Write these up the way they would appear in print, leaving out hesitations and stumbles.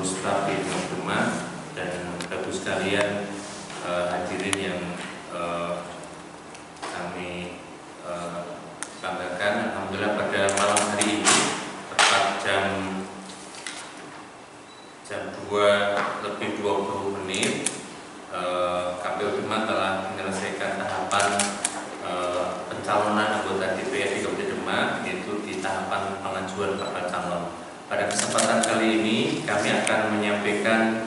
seluruh staf di Demak dan Bapak sekalian hadirin yang kami banggakan. Alhamdulillah pada malam hari ini tepat jam 2:20 KPU Demak telah menyelesaikan tahapan pencalonan anggota DPRD Kabupaten Demak, yaitu di tahapan pengajuan bakal calon. Pada kesempatan kali ini kami akan menyampaikan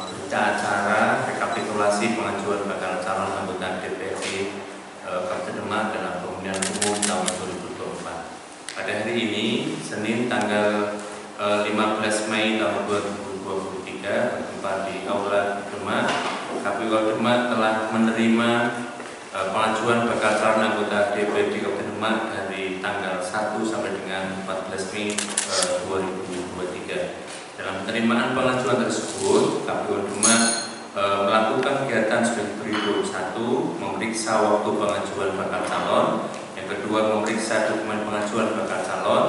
berita acara rekapitulasi pengajuan bakal calon anggota DPRD Kabupaten Demak dalam pemilihan umum tahun 2024. Pada hari ini, Senin tanggal 15 Mei tahun 2023, bertempat di Aula Demak, KPU Demak telah menerima pengajuan bakal calon anggota DPRD Kabupaten Demak dari tanggal 1 sampai dengan 14 Mei 2023. Dalam penerimaan pengajuan tersebut, KPU Demak melakukan kegiatan sebagai berikut: 1. Memeriksa waktu pengajuan bakal calon. Yang kedua, memeriksa dokumen pengajuan bakal calon.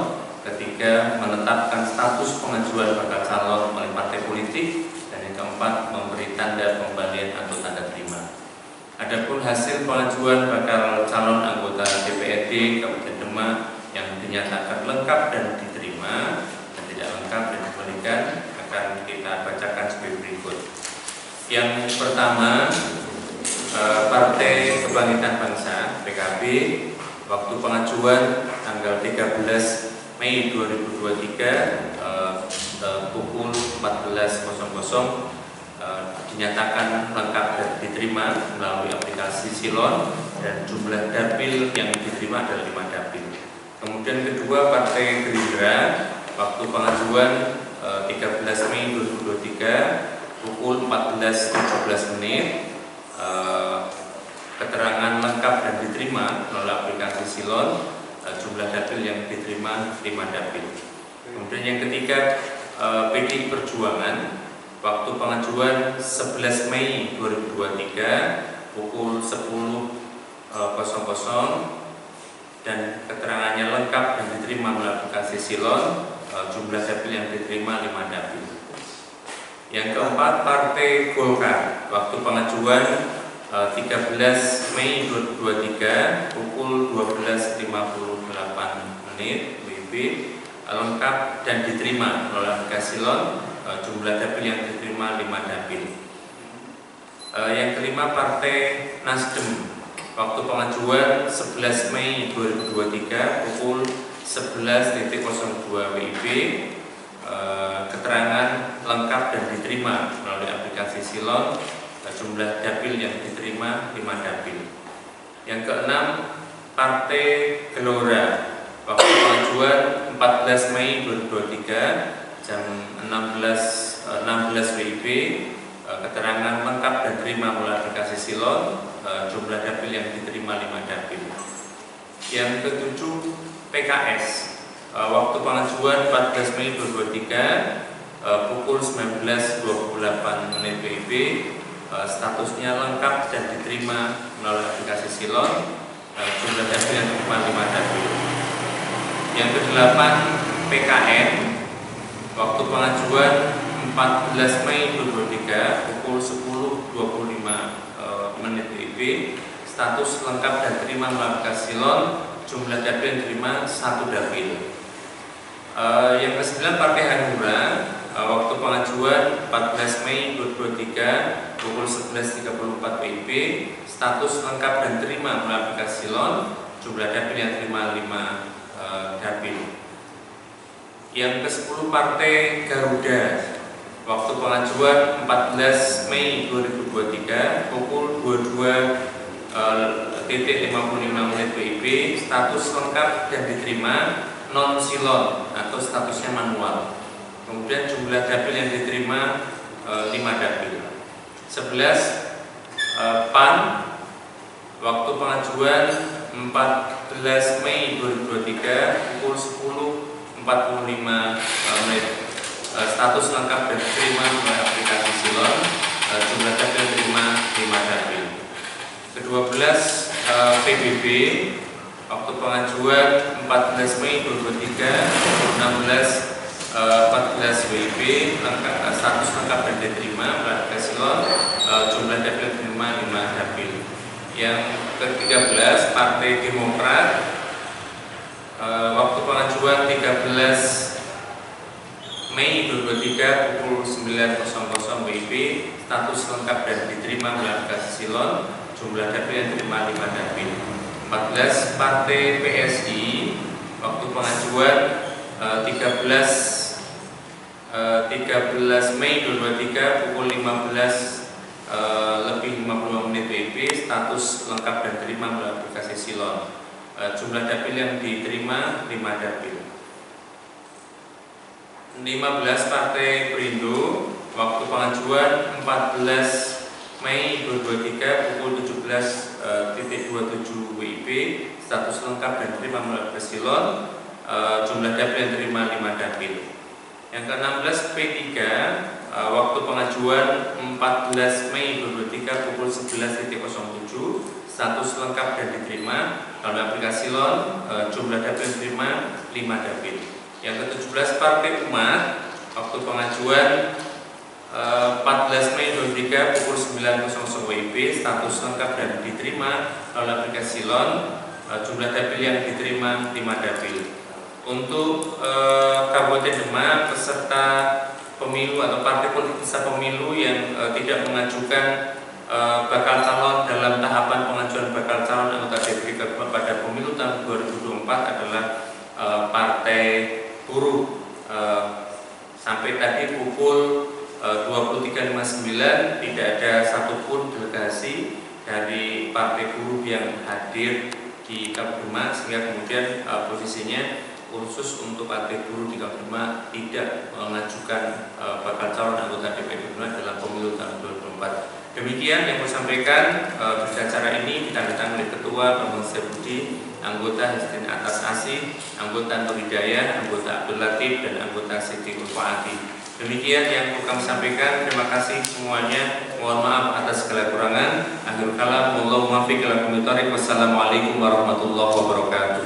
Ketiga, menetapkan status pengajuan bakal calon oleh partai politik. Dan yang keempat, memberi tanda pembalian atau tanda terima. Adapun hasil pengajuan bakal calon anggota DPRD Kabupaten Demak yang dinyatakan lengkap dan diterima dan tidak lengkap dan dikembalikan akan kita bacakan sebagai berikut. Yang pertama, Partai Kebangkitan Bangsa (PKB), waktu pengajuan tanggal 13 Mei 2023 pukul 14.00 dinyatakan lengkap dan diterima melalui aplikasi Silon, dan jumlah dapil yang diterima adalah 5 dapil. Kemudian kedua, Partai Gerindra, waktu pengajuan 13 Mei 2023 pukul 14.17 keterangan lengkap dan diterima melalui aplikasi Silon, jumlah dapil yang diterima 5 dapil. Kemudian yang ketiga, PDI Perjuangan, waktu pengajuan 11 Mei 2023 pukul 10.00 dan keterangannya lengkap dan diterima melalui aplikasi Silon, jumlah dapil yang diterima 5 dapil. Yang keempat, Partai Golkar, waktu pengajuan 13 Mei 2023 pukul 12.58 WIB, lengkap dan diterima melalui aplikasi Silon, jumlah dapil yang diterima 5 dapil. Yang kelima, Partai Nasdem, waktu pengajuan 11 Mei 2023 pukul 11.02 WIB, keterangan lengkap dan diterima melalui aplikasi Silon, jumlah dapil yang diterima 5 dapil. Yang keenam, Partai Gelora, waktu pengajuan 14 Mei 2023 jam 16 WIB, keterangan lengkap dan diterima melalui aplikasi Silon, jumlah dapil yang diterima 5 dapil. Yang ketujuh, PKS, waktu pengajuan 14 Mei 2023 pukul 19.28 WIB, statusnya lengkap dan diterima melalui aplikasi Silon, jumlah dapil yang diterima 5 dapil. Yang kedelapan, PKN, waktu pengajuan 14 Mei 2023 pukul 10.25 WIB, status lengkap dan diterima melalui aplikasi Silon, jumlah dapil yang diterima 1 dapil. Yang ke-9, Partai Hanura, waktu pengajuan 14 Mei 2023 pukul 11.34 WIB, status lengkap dan diterima melalui aplikasi Silon, jumlah dapil yang diterima 5 dapil. Yang ke-10, Partai Garuda, waktu pengajuan 14 Mei 2023 pukul 22.55 WIB, status lengkap dan diterima non Silon atau statusnya manual. Kemudian jumlah dapil yang diterima 5 dapil. 11, PAN, waktu pengajuan 14 Mei 2023 pukul 10.45 status lengkap dan diterima melalui aplikasi Silon, jumlah dapil diterima 5 dapil. Ke-12, PBB, waktu pengajuan 14 Mei 2023 pukul 14 WIB, status lengkap dan diterima melalui Silon, jumlah dapil yang diterima 5 dapil. Yang ke-13 Partai Demokrat, waktu pengajuan 13 Mei 2023 pukul 9.00 WIB, status lengkap dan diterima melalui Silon, jumlah dapil yang diterima 5 dapil. 14 Partai PSI, waktu pengajuan 13 Mei 2023 pukul 15:55 WIB, status lengkap dan diterima melalui aplikasi Silon, jumlah dapil yang diterima 5 dapil. 15 Partai Perindo, waktu pengajuan 14 Mei 2023 pukul 17.27 WIB, status lengkap dan diterima melalui Silon, jumlah dapil yang diterima 5 dapil. Yang ke-16 P3, waktu pengajuan 14 Mei 2023 pukul 11.07, status lengkap dan diterima melalui aplikasi Silon, jumlah dapil yang diterima 5 dapil. Yang ke-17 Partai Umat, waktu pengajuan 14 Mei 2023 pukul 9.00 WIB, status lengkap dan diterima melalui aplikasi Silon, jumlah dapil yang diterima 5 dapil. Untuk Kabupaten Demak, peserta pemilu atau partai politik peserta pemilu yang tidak mengajukan bakal calon dalam tahapan pengajuan bakal calon anggota DPD pada pemilu tahun 2024 adalah Partai Buruh. Sampai tadi pukul 23.59 tidak ada satupun delegasi dari Partai Buruh yang hadir di Kabupaten Demak, sehingga kemudian posisinya khusus untuk Partai Buruh di Kabupaten Demak tidak mengajukan bakal calon anggota DPD Demak dalam pemilu tahun 2024. Demikian yang saya sampaikan. Berita acara ini ditandatangani oleh Ketua Bambang Setiabudi, anggota Hussein Atas Asih, anggota Nur Hidayah, anggota Abdul Latif, dan anggota Siti Ulfaati. Demikian yang kami sampaikan. Terima kasih semuanya. Mohon maaf atas segala kurangan. Akhirul kalam, wallahu muwaffiq ila aqwamit thoriq. Wassalamualaikum warahmatullahi wabarakatuh.